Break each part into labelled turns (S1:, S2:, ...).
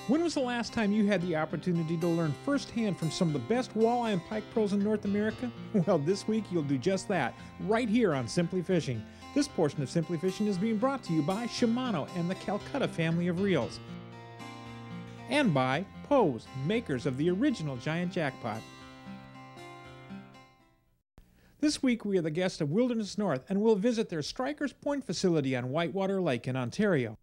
S1: When was the last time you had the opportunity to learn firsthand from some of the best walleye and pike pros in North America? Well, this week you'll do just that, right here on Simply Fishing. This portion of Simply Fishing is being brought to you by Shimano and the Calcutta family of reels. And by Pose, makers of the original Giant Jackpot. This week we are the guests of Wilderness North and we'll visit their Strikers Point facility on Whitewater Lake in Ontario.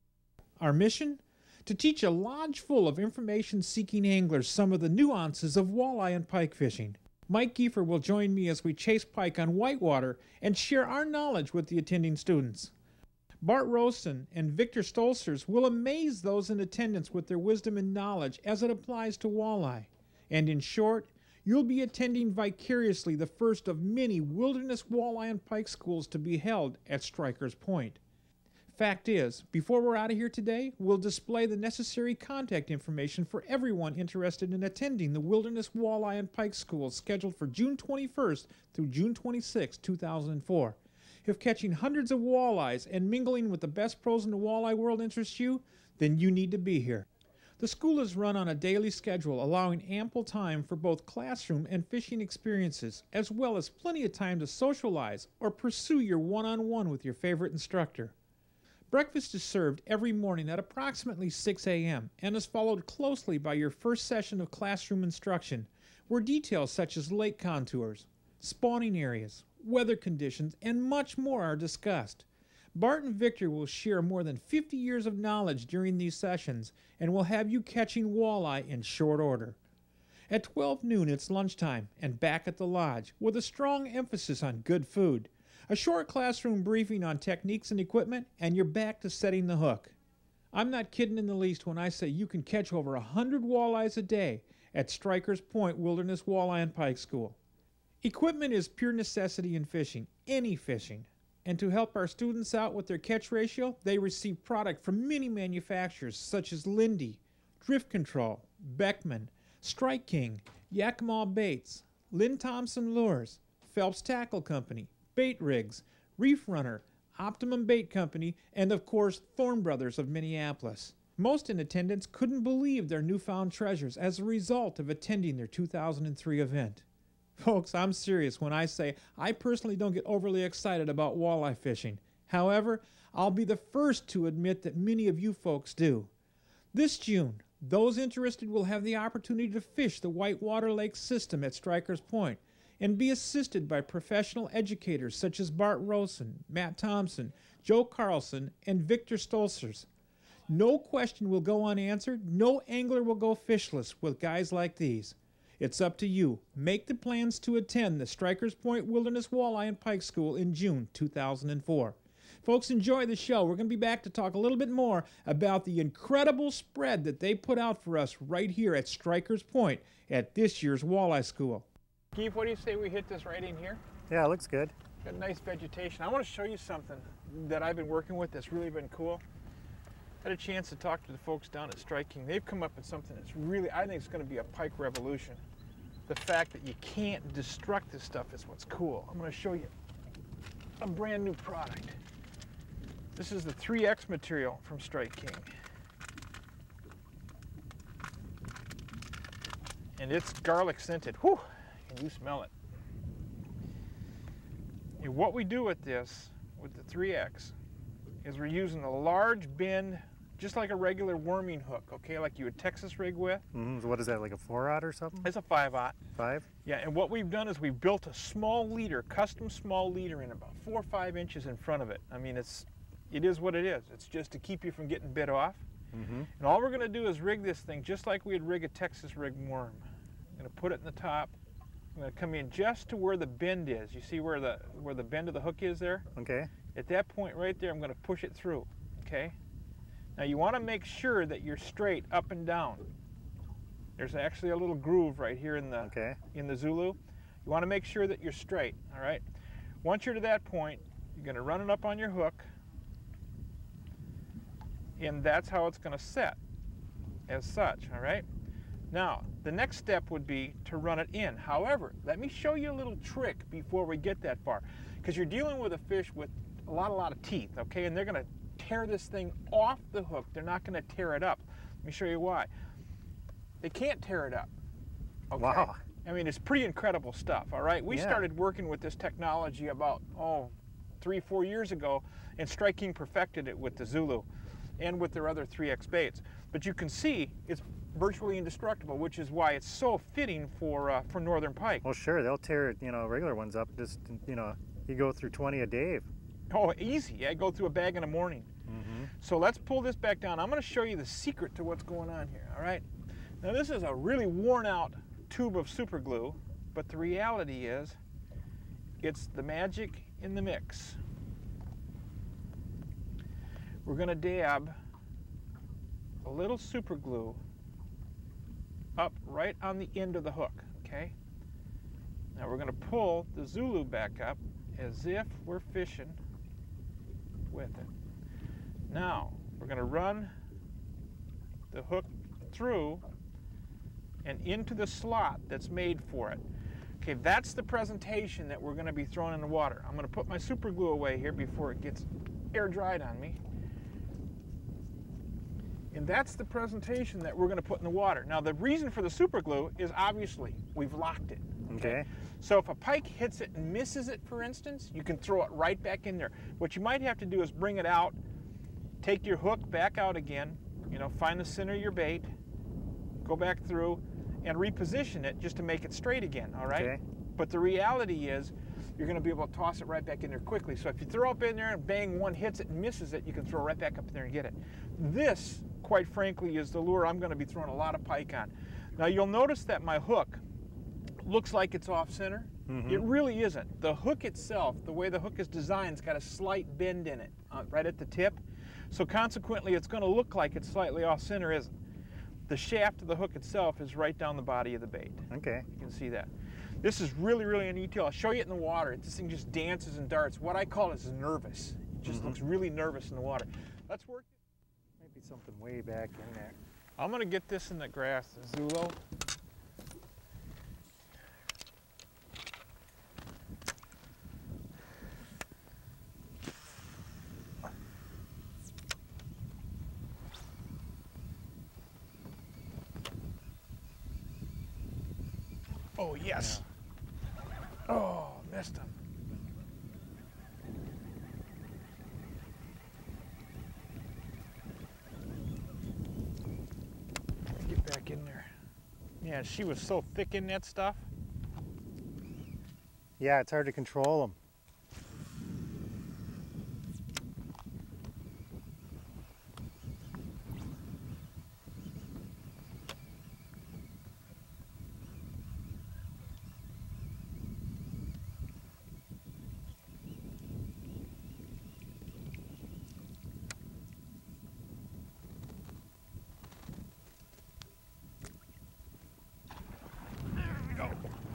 S1: Our mission? To teach a lodge full of information-seeking anglers some of the nuances of walleye and pike fishing. Mike Giefer will join me as we chase pike on whitewater and share our knowledge with the attending students. Bart Rosen and Victor Stolzers will amaze those in attendance with their wisdom and knowledge as it applies to walleye. And in short, you'll be attending vicariously the first of many wilderness walleye and pike schools to be held at Strikers Point. Fact is, before we're out of here today, we'll display the necessary contact information for everyone interested in attending the Wilderness Walleye and Pike School scheduled for June 21st through June 26, 2004. If catching hundreds of walleyes and mingling with the best pros in the walleye world interests you, then you need to be here. The school is run on a daily schedule, allowing ample time for both classroom and fishing experiences, as well as plenty of time to socialize or pursue your one-on-one with your favorite instructor. Breakfast is served every morning at approximately 6 a.m. and is followed closely by your first session of classroom instruction, where details such as lake contours, spawning areas, weather conditions, and much more are discussed. Bart and Victor will share more than 50 years of knowledge during these sessions and will have you catching walleye in short order. At 12 noon it's lunchtime and back at the lodge with a strong emphasis on good food. A short classroom briefing on techniques and equipment, and you're back to setting the hook. I'm not kidding in the least when I say you can catch over 100 walleyes a day at Strikers Point Wilderness Walleye and Pike School. Equipment is pure necessity in fishing, any fishing. And to help our students out with their catch ratio, they receive product from many manufacturers such as Lindy, Drift Control, Beckman, Strike King, Yakima Baits, Lynn Thompson Lures, Phelps Tackle Company, Bait Rigs, Reef Runner, Optimum Bait Company, and of course Thorne Brothers of Minneapolis. Most in attendance couldn't believe their newfound treasures as a result of attending their 2003 event. Folks, I'm serious when I say I personally don't get overly excited about walleye fishing. However, I'll be the first to admit that many of you folks do. This June, those interested will have the opportunity to fish the Whitewater Lake system at Strikers Point and be assisted by professional educators such as Bart Rosen, Matt Thompson, Joe Carlson, and Victor Stolzers. No question will go unanswered, no angler will go fishless with guys like these. It's up to you. Make the plans to attend the Strikers Point Wilderness Walleye and Pike School in June 2004. Folks, enjoy the show. We're going to be back to talk a little bit more about the incredible spread that they put out for us right here at Strikers Point at this year's Walleye School. Keith, what do you say we hit this right in here?
S2: Yeah, it looks good.
S1: Got nice vegetation. I want to show you something that I've been working with that's really been cool. I had a chance to talk to the folks down at Strike King. They've come up with something that's really, I think it's going to be a pike revolution. The fact that you can't destruct this stuff is what's cool. I'm going to show you a brand new product. This is the 3X material from Strike King. And it's garlic scented. Whew! Can you smell it? And what we do with this, with the 3X, is we're using a large bend, just like a regular worming hook, okay, like you would Texas rig with.
S2: So what is that, like a 4-aught or something?
S1: It's a 5-aught.
S2: 5?
S1: Yeah, and what we've done is we've built a small leader, custom small leader in about 4 or 5 inches in front of it. I mean, it is what it is. It's just to keep you from getting bit off. And all we're going to do is rig this thing just like we'd rig a Texas rig worm. I'm going to put it in the top. I'm going to come in just to where the bend is. You see where the bend of the hook is there?
S2: Okay.
S1: At that point right there, I'm going to push it through, okay? Now you want to make sure that you're straight up and down. There's actually a little groove right here in the Zulu. You want to make sure that you're straight, all right? Once you're to that point, you're going to run it up on your hook, and that's how it's going to set, as such, all right? Now, the next step would be to run it in. However, let me show you a little trick before we get that far, because you're dealing with a fish with a lot of teeth, okay? And they're going to tear this thing off the hook. They're not going to tear it up. Let me show you why. They can't tear it up. Okay?
S2: Wow.
S1: I mean, it's pretty incredible stuff, all right? We
S2: Yeah.
S1: started working with this technology about, 3-4 years ago, and Strike King perfected it with the Zulu and with their other 3X baits. But you can see it's virtually indestructible, which is why it's so fitting for northern pike.
S2: Well, sure, they'll tear, regular ones up. Just, you go through 20 a day.
S1: Oh, easy. I go through a bag in the morning. So let's pull this back down. I'm going to show you the secret to what's going on here, all right? Now, this is a really worn out tube of super glue, but the reality is it's the magic in the mix. We're going to dab a little super glue up right on the end of the hook, okay? Now we're going to pull the Zulu back up as if we're fishing with it. Now we're going to run the hook through and into the slot that's made for it. Okay, that's the presentation that we're going to be throwing in the water. I'm going to put my super glue away here before it gets air dried on me. And that's the presentation that we're going to put in the water. Now the reason for the super glue is obviously we've locked it.
S2: Okay.
S1: So if a pike hits it and misses it, for instance, you can throw it right back in there. What you might have to do is bring it out, take your hook back out again, find the center of your bait, go back through, and reposition it just to make it straight again, all right?
S2: Okay.
S1: But the reality is you're going to be able to toss it right back in there quickly. So if you throw up in there and bang, one hits it and misses it, you can throw right back up in there and get it. This, quite frankly, is the lure I'm going to be throwing a lot of pike on. Now you'll notice that my hook looks like it's off center. It really isn't. The hook itself, the way the hook is designed, it's got a slight bend in it right at the tip. So consequently, it's going to look like it's slightly off center, isn't? The shaft of the hook itself is right down the body of the bait.
S2: Okay.
S1: You can see that. This is really, really a neat deal. I'll show you it in the water. This thing just dances and darts. What I call it is nervous. It just looks really nervous in the water. Let's work it.
S2: Might be something way back in there.
S1: I'm going to get this in the grass, the Zulu. Oh, yes. Yeah. Oh, missed him. Get back in there. Yeah, she was so thick in that stuff.
S2: Yeah, it's hard to control them.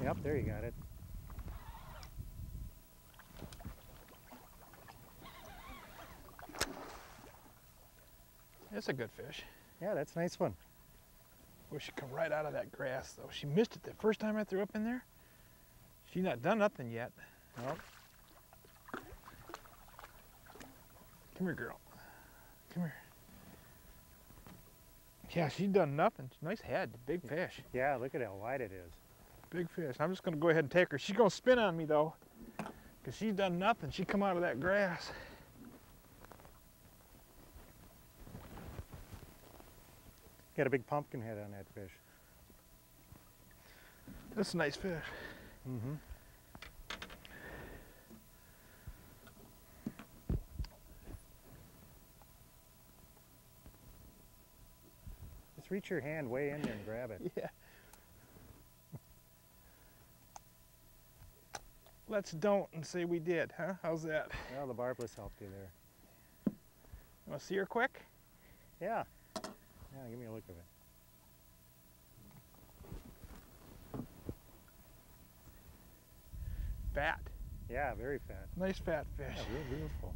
S2: Yep, there you got it.
S1: That's a good fish.
S2: Yeah, that's a nice one.
S1: Wish she'd come right out of that grass, though. She missed it the first time I threw up in there. She's not done nothing yet.
S2: Nope.
S1: Come here, girl. Come here. Yeah, she's done nothing. Nice head, big fish.
S2: Yeah, look at how wide it is.
S1: Big fish. I'm just going to go ahead and take her. She's going to spin on me, though, because she's done nothing. She come out of that grass.
S2: Got a big pumpkin head on that fish.
S1: That's a nice fish.
S2: Just reach your hand way in there and grab it.
S1: Yeah. Let's don't and say we did, huh? How's that?
S2: Well, the barbless helped you there.
S1: You want to see her quick?
S2: Yeah. Yeah, give me a look of it.
S1: Fat.
S2: Yeah, very fat.
S1: Nice fat fish.
S2: Yeah, real beautiful.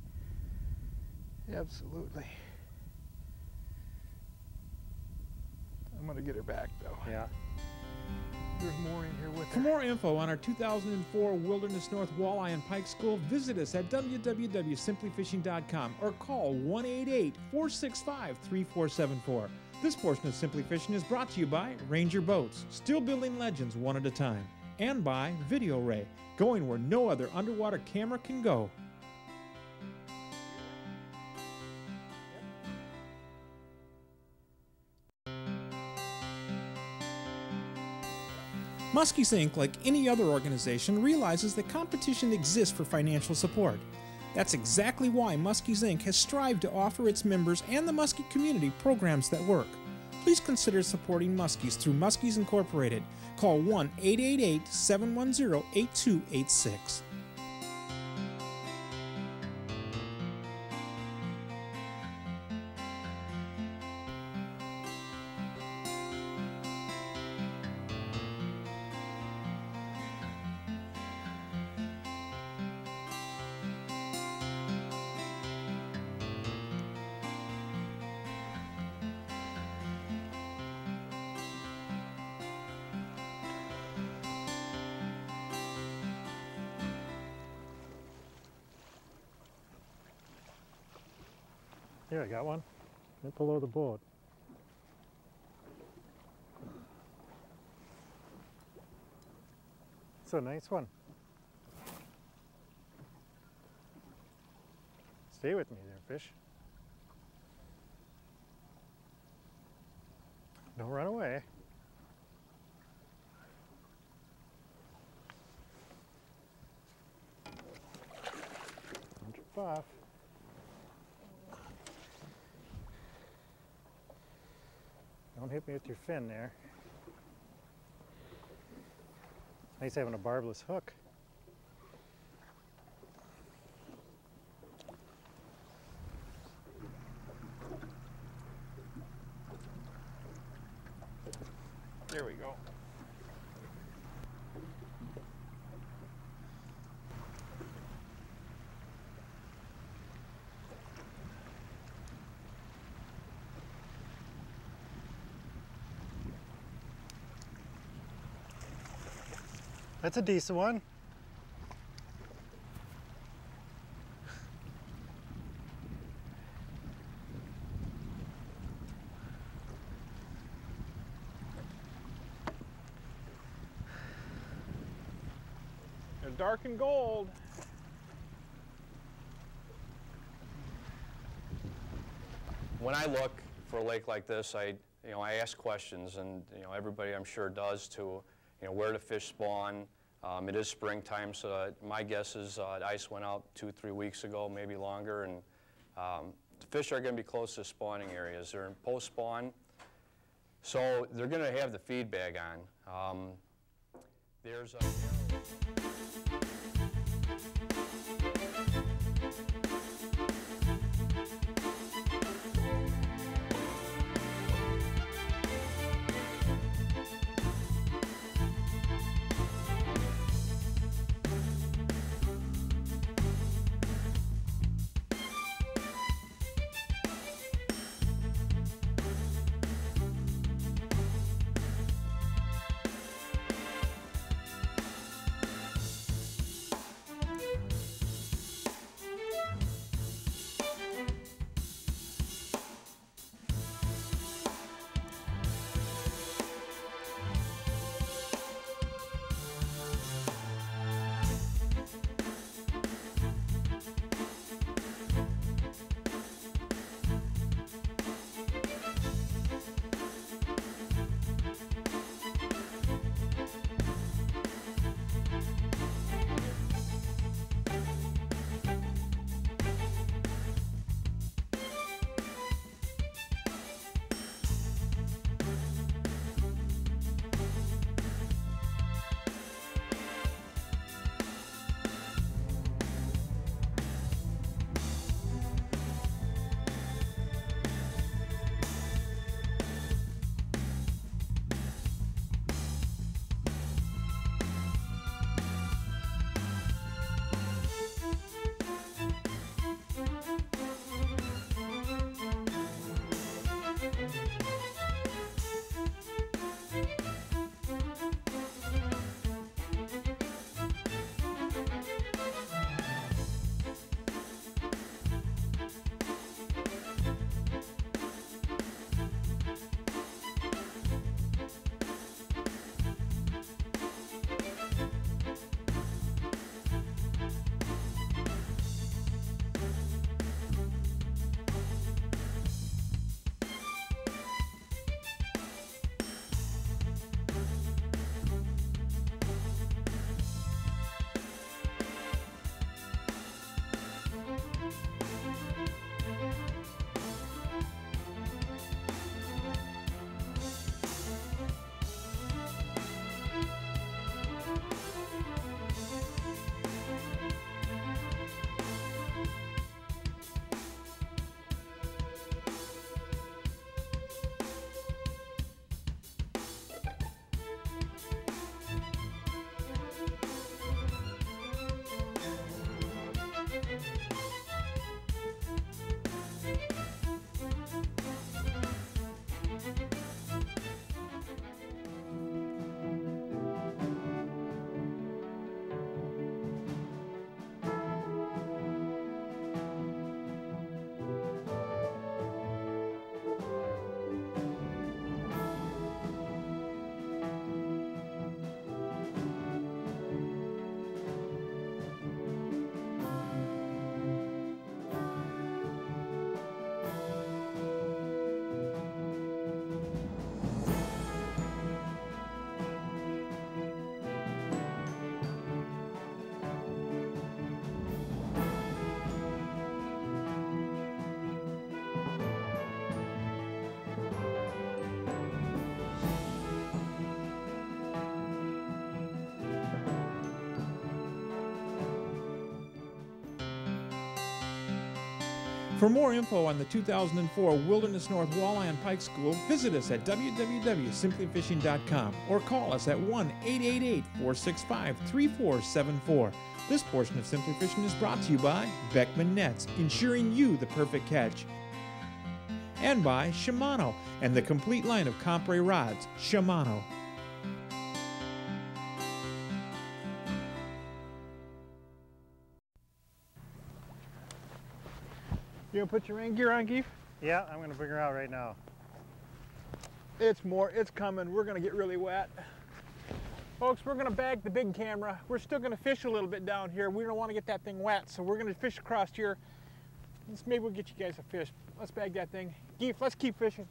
S1: Absolutely. I'm going to get her back, though.
S2: Yeah. There's more in here with
S1: For more info on our 2004 Wilderness North Walleye and Pike School, visit us at www.simplyfishing.com or call 1-888-465-3474. This portion of Simply Fishing is brought to you by Ranger Boats, still building legends one at a time, and by Video Ray, going where no other underwater camera can go. Muskies Inc., like any other organization, realizes that competition exists for financial support. That's exactly why Muskies Inc. has strived to offer its members and the muskie community programs that work. Please consider supporting Muskies through Muskies Incorporated. Call 1-888-710-8286.
S2: Here, I got one. Right below the boat. It's a nice one. Stay with me there, fish. Don't run away. Don't jump off. Don't hit me with your fin there. Nice having a barbless hook. There we go. That's a decent one.
S1: They're dark and gold.
S3: When I look for a lake like this, I ask questions, and everybody I'm sure does too. Where the fish spawn. It is springtime, so my guess is the ice went out 2-3 weeks ago, maybe longer, and the fish are going to be close to spawning areas. They're in post-spawn, so they're going to have the feed bag on. There's a
S1: For more info on the 2004 Wilderness North Walleye and Pike School, visit us at www.simplyfishing.com or call us at 1-888-465-3474. This portion of Simply Fishing is brought to you by Beckman Nets, ensuring you the perfect catch, and by Shimano and the complete line of Compre rods, Shimano.
S4: You gonna put your rain gear on, Geef?
S2: Yeah, I'm gonna bring her out right now.
S4: It's coming. We're gonna get really wet. Folks, we're gonna bag the big camera. We're still gonna fish a little bit down here. We don't wanna get that thing wet, so we're gonna fish across here. Maybe we'll get you guys a fish. Let's bag that thing. Geef, let's keep fishing.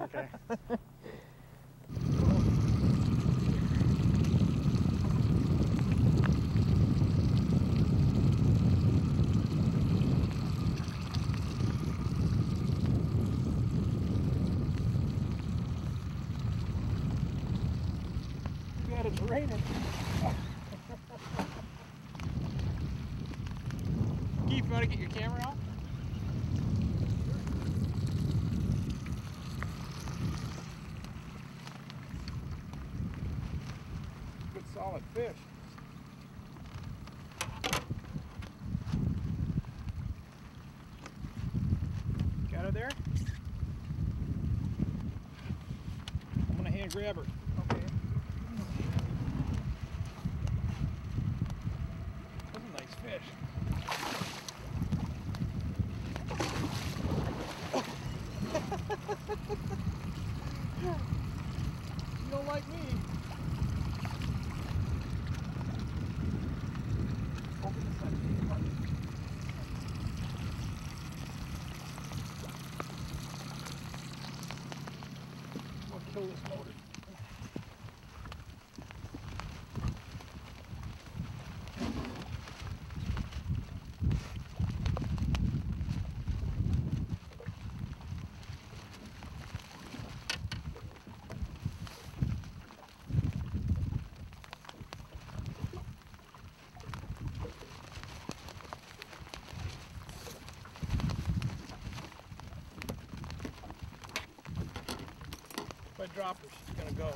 S2: Okay.
S4: It's raining. Geef, you want to get your camera out? Good solid fish. Got her there? I'm gonna hand grab her. Okay. Fish. You don't like me. Open the side. I'll kill this motor. If I drop her, she's gonna go.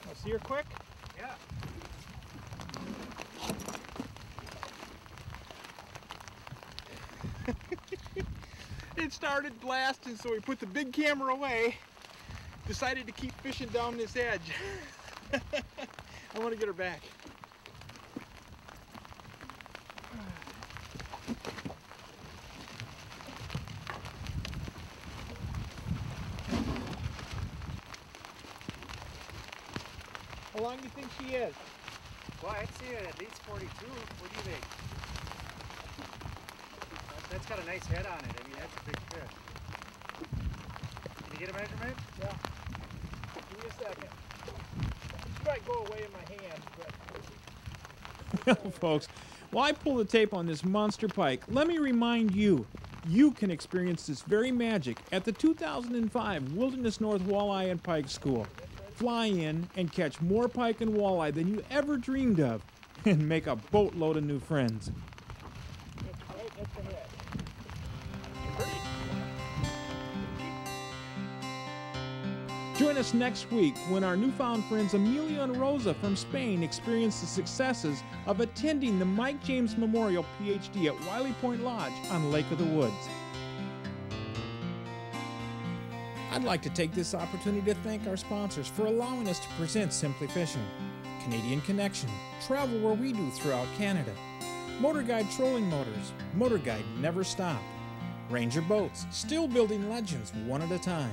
S4: Want to see her quick?
S2: Yeah.
S4: It started blasting, so we put the big camera away. Decided to keep fishing down this edge. I want to get her back. How long do you think she is?
S2: Well, I'd say at least 42. What do you think? That's got a nice head on it. I mean, that's a big fish. Can you get a measurement?
S4: Yeah. Give me a second. She might go away in my hand, but...
S1: Well, folks, while I pull the tape on this monster pike, let me remind you, you can experience this very magic at the 2005 Wilderness North Walleye and Pike School. Fly in and catch more pike and walleye than you ever dreamed of, and make a boatload of new friends.
S4: That's right, that's the head.
S1: Join us next week when our newfound friends Amelia and Rosa from Spain experience the successes of attending the Mike James Memorial PhD at Wiley Point Lodge on Lake of the Woods. I'd like to take this opportunity to thank our sponsors for allowing us to present Simply Fishing. Canadian Connection, travel where we do throughout Canada. Motor Guide Trolling Motors, Motor Guide Never Stop. Ranger Boats, still building legends one at a time.